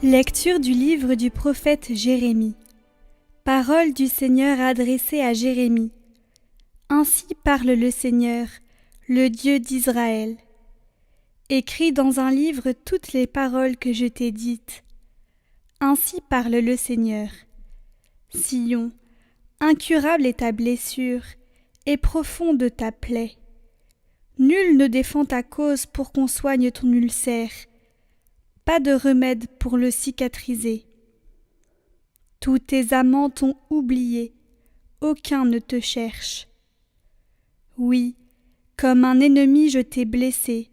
Lecture du livre du prophète Jérémie. Parole du Seigneur adressée à Jérémie. Ainsi parle le Seigneur, le Dieu d'Israël. Écris dans un livre toutes les paroles que je t'ai dites. Ainsi parle le Seigneur. Sion, incurable est ta blessure, et profonde ta plaie. Nul ne défend ta cause pour qu'on soigne ton ulcère. Pas de remède pour le cicatriser. Tous tes amants t'ont oublié, aucun ne te cherche. Oui, comme un ennemi je t'ai blessé,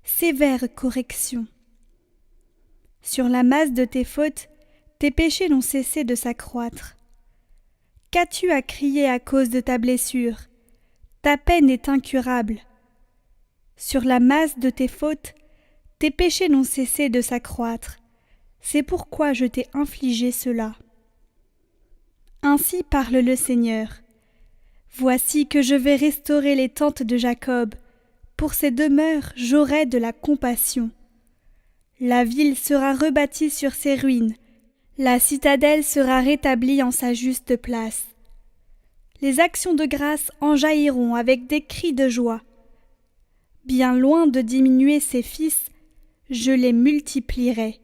sévère correction. Sur la masse de tes fautes, tes péchés n'ont cessé de s'accroître. Qu'as-tu à crier à cause de ta blessure? Ta peine est incurable. Sur la masse de tes fautes, tes péchés n'ont cessé de s'accroître. C'est pourquoi je t'ai infligé cela. Ainsi parle le Seigneur. Voici que je vais restaurer les tentes de Jacob. Pour ses demeures, j'aurai de la compassion. La ville sera rebâtie sur ses ruines. La citadelle sera rétablie en sa juste place. Les actions de grâce en jailliront avec des cris de joie. Bien loin de diminuer ses fils, je les multiplierai.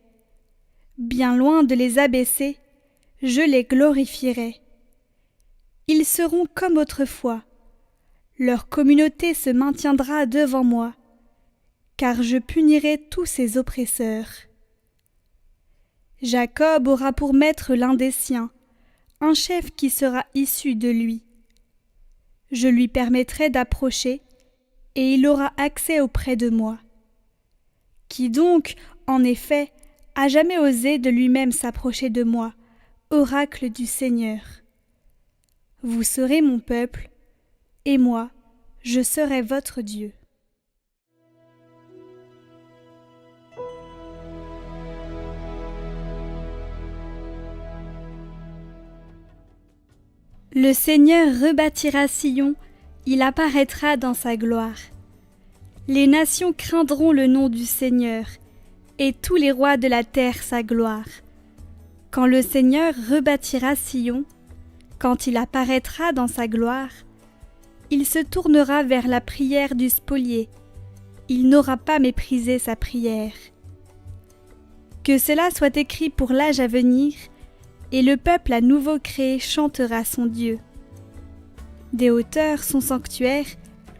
Bien loin de les abaisser, je les glorifierai. Ils seront comme autrefois. Leur communauté se maintiendra devant moi, car je punirai tous ses oppresseurs. Jacob aura pour maître l'un des siens, un chef qui sera issu de lui. Je lui permettrai d'approcher, et il aura accès auprès de moi. Qui donc, en effet, a jamais osé de lui-même s'approcher de moi, oracle du Seigneur? Vous serez mon peuple, et moi, je serai votre Dieu. Le Seigneur rebâtira Sion, il apparaîtra dans sa gloire. Les nations craindront le nom du Seigneur, et tous les rois de la terre sa gloire. Quand le Seigneur rebâtira Sion, quand il apparaîtra dans sa gloire, il se tournera vers la prière du spolié, il n'aura pas méprisé sa prière. Que cela soit écrit pour l'âge à venir, et le peuple à nouveau créé chantera son Dieu. Des hauteurs, son sanctuaire,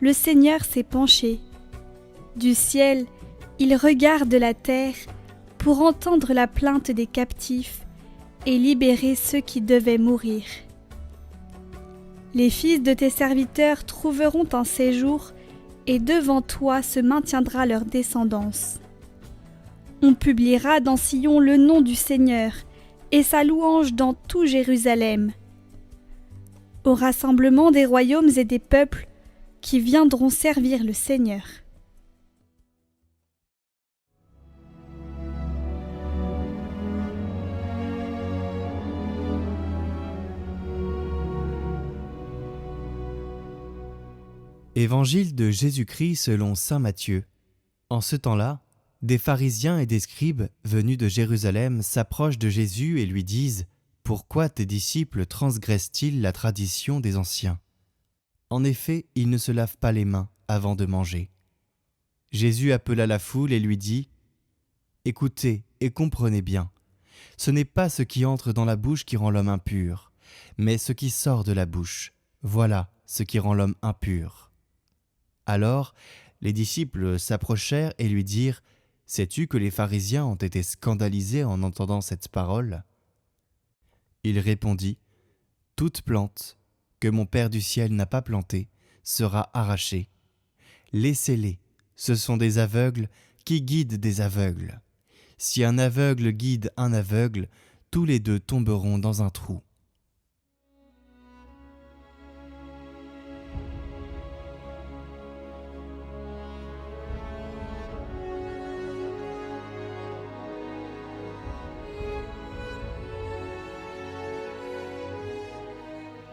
le Seigneur s'est penché. Du ciel, il regarde la terre pour entendre la plainte des captifs et libérer ceux qui devaient mourir. Les fils de tes serviteurs trouveront un séjour, et devant toi se maintiendra leur descendance. On publiera dans Sion le nom du Seigneur, et sa louange dans tout Jérusalem. Au rassemblement des royaumes et des peuples qui viendront servir le Seigneur. Évangile de Jésus-Christ selon saint Matthieu. En ce temps-là, des pharisiens et des scribes venus de Jérusalem s'approchent de Jésus et lui disent « Pourquoi tes disciples transgressent-ils la tradition des anciens ? En effet, ils ne se lavent pas les mains avant de manger. » Jésus appela la foule et lui dit « Écoutez et comprenez bien, ce n'est pas ce qui entre dans la bouche qui rend l'homme impur, mais ce qui sort de la bouche, voilà ce qui rend l'homme impur. » Alors, les disciples s'approchèrent et lui dirent « Sais-tu que les pharisiens ont été scandalisés en entendant cette parole ?» Il répondit « Toute plante que mon Père du ciel n'a pas plantée sera arrachée. Laissez-les, ce sont des aveugles qui guident des aveugles. Si un aveugle guide un aveugle, tous les deux tomberont dans un trou. »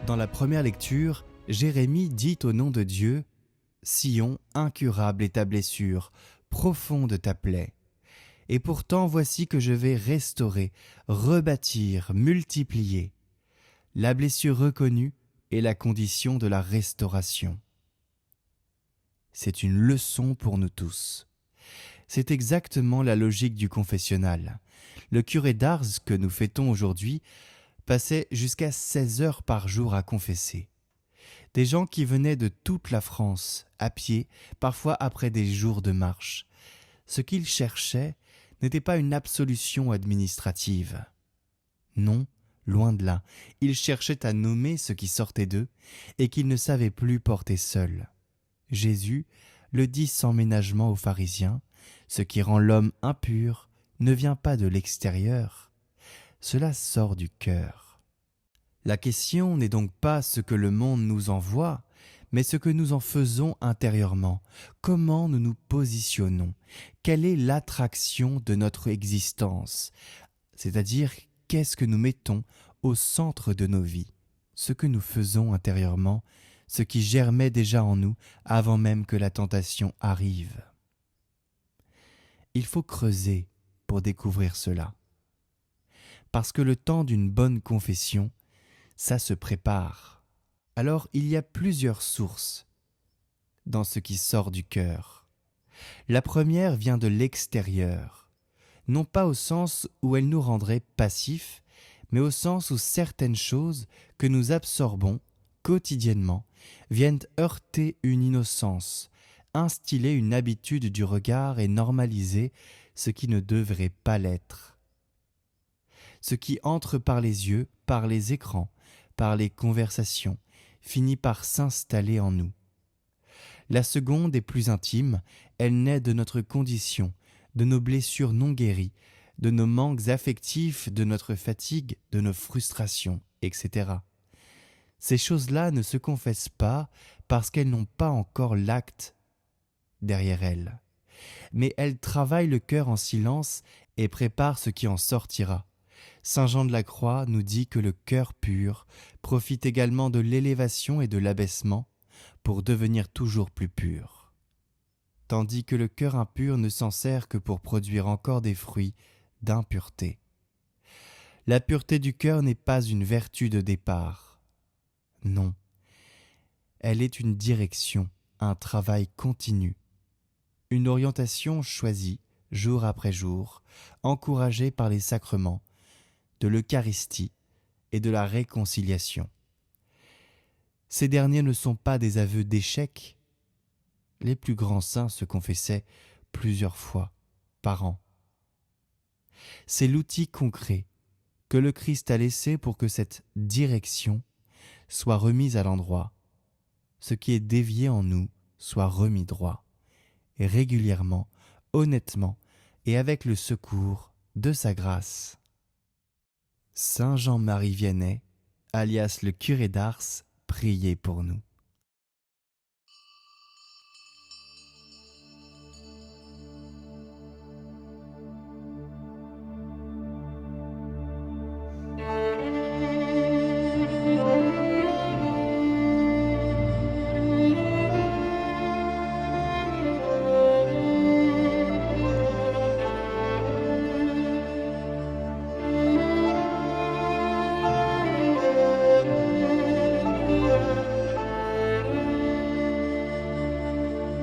Dans la première lecture, Jérémie dit au nom de Dieu « Sion, incurable est ta blessure, profonde ta plaie. Et pourtant voici que je vais restaurer, rebâtir, multiplier. La blessure reconnue est la condition de la restauration. C'est une leçon pour nous tous. C'est exactement la logique du confessionnal. Le curé d'Ars que nous fêtons aujourd'hui passait jusqu'à 16 heures par jour à confesser. Des gens qui venaient de toute la France, à pied, parfois après des jours de marche. Ce qu'ils cherchaient n'était pas une absolution administrative. Non, loin de là, ils cherchaient à nommer ce qui sortait d'eux et qu'ils ne savaient plus porter seuls. Jésus le dit sans ménagement aux pharisiens, ce qui rend l'homme impur ne vient pas de l'extérieur, cela sort du cœur. La question n'est donc pas ce que le monde nous envoie, mais ce que nous en faisons intérieurement, comment nous nous positionnons, quelle est l'attraction de notre existence, c'est-à-dire qu'est-ce que nous mettons au centre de nos vies, ce que nous faisons intérieurement, ce qui germait déjà en nous avant même que la tentation arrive. Il faut creuser pour découvrir cela. Parce que le temps d'une bonne confession, ça se prépare. Alors il y a plusieurs sources dans ce qui sort du cœur. La première vient de l'extérieur, non pas au sens où elle nous rendrait passifs, mais au sens où certaines choses que nous absorbons quotidiennement viennent heurter une innocence, instiller une habitude du regard et normaliser ce qui ne devrait pas l'être. Ce qui entre par les yeux, par les écrans, par les conversations, finit par s'installer en nous. La seconde est plus intime, elle naît de notre condition, de nos blessures non guéries, de nos manques affectifs, de notre fatigue, de nos frustrations, etc. Ces choses-là ne se confessent pas parce qu'elles n'ont pas encore l'acte derrière elles. Mais elles travaillent le cœur en silence et préparent ce qui en sortira. Saint Jean de la Croix nous dit que le cœur pur profite également de l'élévation et de l'abaissement pour devenir toujours plus pur. Tandis que le cœur impur ne s'en sert que pour produire encore des fruits d'impureté. La pureté du cœur n'est pas une vertu de départ. Non, elle est une direction, un travail continu, une orientation choisie jour après jour, encouragée par les sacrements, de l'Eucharistie et de la réconciliation. Ces derniers ne sont pas des aveux d'échec. Les plus grands saints se confessaient plusieurs fois par an. C'est l'outil concret que le Christ a laissé pour que cette direction soit remise à l'endroit, ce qui est dévié en nous soit remis droit, et régulièrement, honnêtement et avec le secours de sa grâce. Saint Jean-Marie Vianney, alias le curé d'Ars, priez pour nous.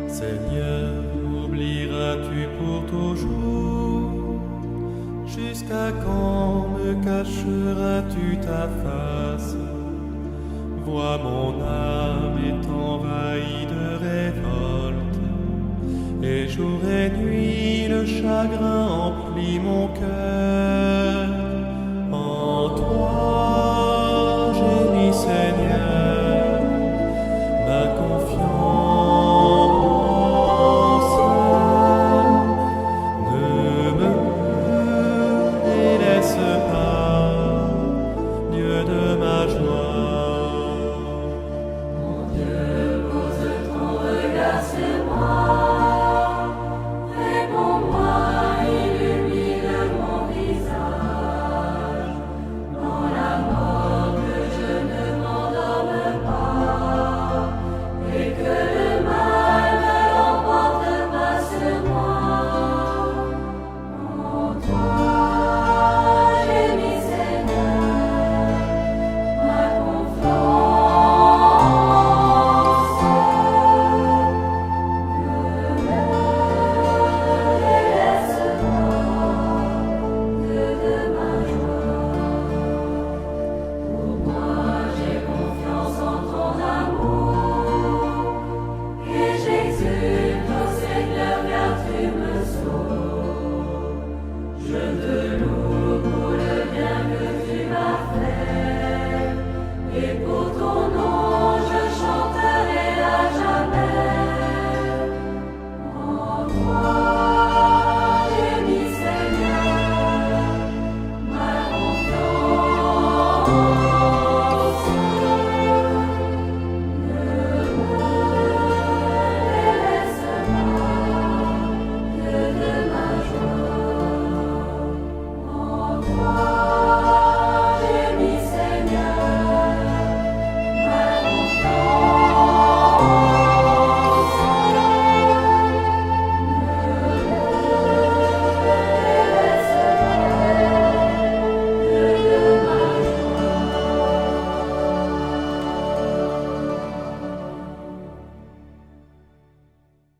Seigneur, oublieras-tu pour toujours? Jusqu'à quand me cacheras-tu ta face? Vois mon âme est envahie de révolte, et jour et nuit le chagrin emplit mon cœur. En toi j'ai mis, Seigneur, ma confiance. Réponds-moi, illumine mon visage.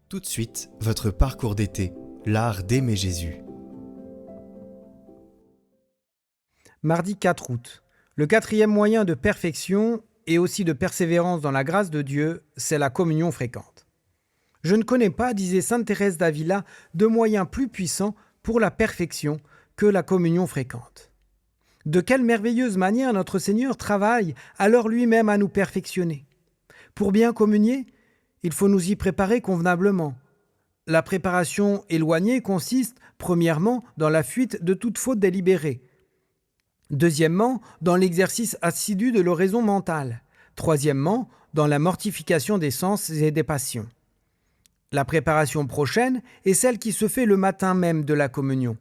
Tout de suite, votre parcours d'été, l'art d'aimer Jésus. Mardi 4 août. Le quatrième moyen de perfection et aussi de persévérance dans la grâce de Dieu, c'est la communion fréquente. Je ne connais pas, disait sainte Thérèse d'Avila, de moyen plus puissant pour la perfection que la communion fréquente. De quelle merveilleuse manière notre Seigneur travaille alors lui-même à nous perfectionner. Pour bien communier, il faut nous y préparer convenablement. La préparation éloignée consiste, premièrement, dans la fuite de toute faute délibérée. Deuxièmement, dans l'exercice assidu de l'oraison mentale. Troisièmement, dans la mortification des sens et des passions. La préparation prochaine est celle qui se fait le matin même de la communion,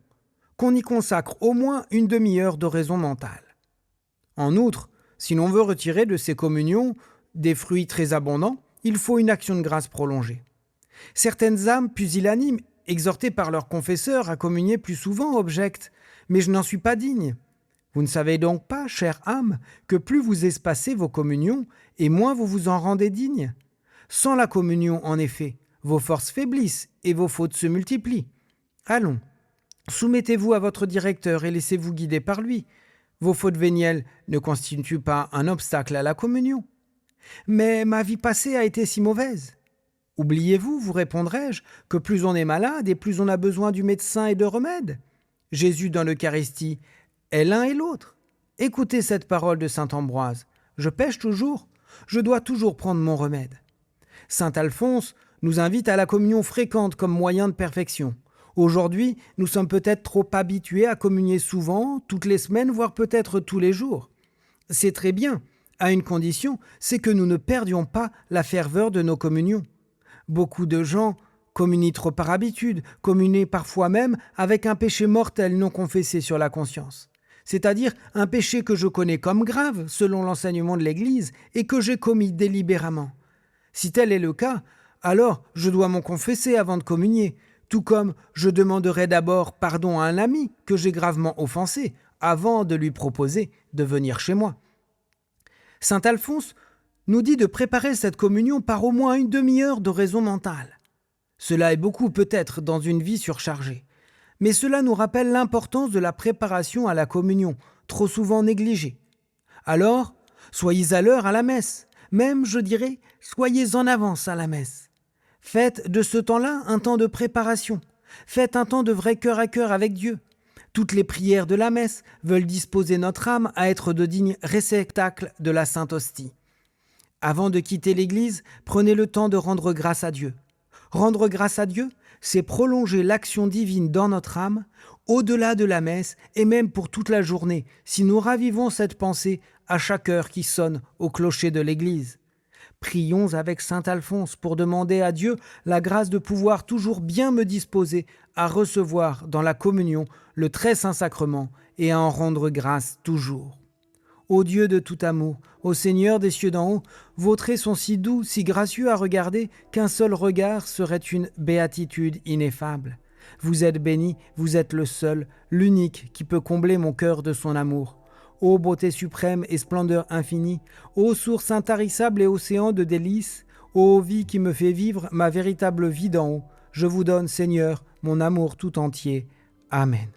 qu'on y consacre au moins une demi-heure d'oraison mentale. En outre, si l'on veut retirer de ces communions des fruits très abondants, il faut une action de grâce prolongée. Certaines âmes pusillanimes, exhortées par leur confesseur à communier plus souvent, objectent « Mais je n'en suis pas digne ». Vous ne savez donc pas, chère âme, que plus vous espacez vos communions, et moins vous vous en rendez digne. Sans la communion, en effet, vos forces faiblissent et vos fautes se multiplient. Allons, soumettez-vous à votre directeur et laissez-vous guider par lui. Vos fautes vénielles ne constituent pas un obstacle à la communion. Mais ma vie passée a été si mauvaise. Oubliez-vous, vous répondrai-je, que plus on est malade et plus on a besoin du médecin et de remèdes. Jésus dans l'Eucharistie est l'un et l'autre. Écoutez cette parole de saint Ambroise. Je pêche toujours, je dois toujours prendre mon remède. Saint Alphonse nous invite à la communion fréquente comme moyen de perfection. Aujourd'hui, nous sommes peut-être trop habitués à communier souvent, toutes les semaines, voire peut-être tous les jours. C'est très bien, à une condition, c'est que nous ne perdions pas la ferveur de nos communions. Beaucoup de gens communient trop par habitude, communient parfois même avec un péché mortel non confessé sur la conscience. C'est-à-dire un péché que je connais comme grave, selon l'enseignement de l'Église, et que j'ai commis délibérément. Si tel est le cas, alors je dois m'en confesser avant de communier, tout comme je demanderai d'abord pardon à un ami que j'ai gravement offensé, avant de lui proposer de venir chez moi. Saint Alphonse nous dit de préparer cette communion par au moins une demi-heure d'oraison mentale. Cela est beaucoup peut-être dans une vie surchargée. Mais cela nous rappelle l'importance de la préparation à la communion, trop souvent négligée. Alors, soyez à l'heure à la messe, même, je dirais, soyez en avance à la messe. Faites de ce temps-là un temps de préparation. Faites un temps de vrai cœur à cœur avec Dieu. Toutes les prières de la messe veulent disposer notre âme à être de dignes réceptacles de la Sainte Hostie. Avant de quitter l'Église, prenez le temps de rendre grâce à Dieu. Rendre grâce à Dieu, c'est prolonger l'action divine dans notre âme, au-delà de la messe et même pour toute la journée, si nous ravivons cette pensée à chaque heure qui sonne au clocher de l'Église. Prions avec saint Alphonse pour demander à Dieu la grâce de pouvoir toujours bien me disposer à recevoir dans la communion le très saint sacrement et à en rendre grâce toujours. Ô Dieu de tout amour, ô Seigneur des cieux d'en haut, vos traits sont si doux, si gracieux à regarder qu'un seul regard serait une béatitude ineffable. Vous êtes béni, vous êtes le seul, l'unique qui peut combler mon cœur de son amour. Ô beauté suprême et splendeur infinie, ô source intarissable et océan de délices, ô vie qui me fait vivre ma véritable vie d'en haut, je vous donne, Seigneur, mon amour tout entier. Amen.